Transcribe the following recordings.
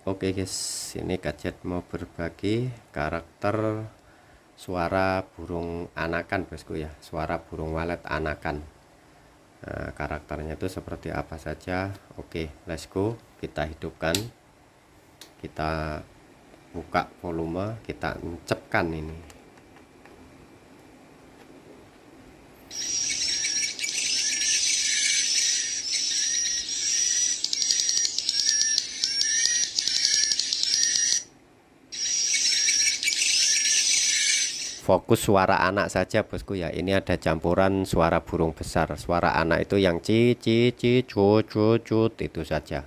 Oke guys, ini gadget mau berbagi karakter suara burung anakan bosku ya, suara burung walet anakan. Nah, karakternya itu seperti apa saja. Oke, let's go. Kita hidupkan, kita buka volume, kita encepkan ini. Fokus suara anak saja bosku ya. Ini ada campuran suara burung besar. Suara anak itu yang ci ci ci cu cu cut itu saja.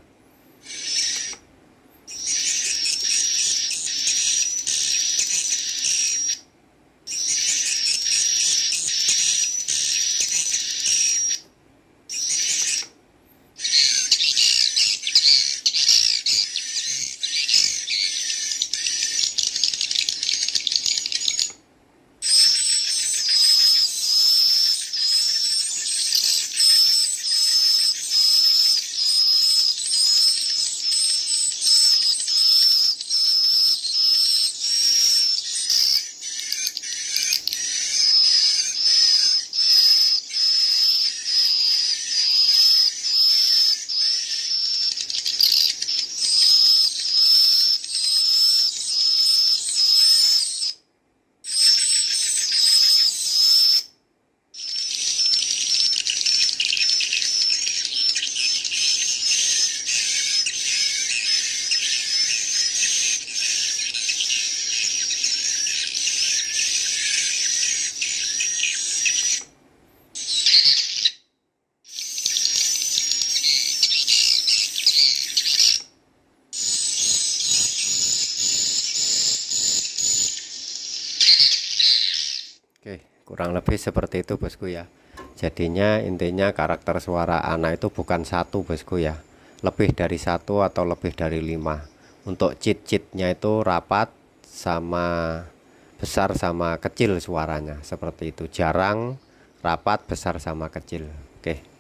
Oke, kurang lebih seperti itu bosku ya. Jadinya intinya karakter suara anak itu bukan satu bosku ya, lebih dari satu atau lebih dari 5. Untuk cheat-cheatnya itu rapat sama besar sama kecil suaranya seperti itu, jarang rapat besar sama kecil. Oke.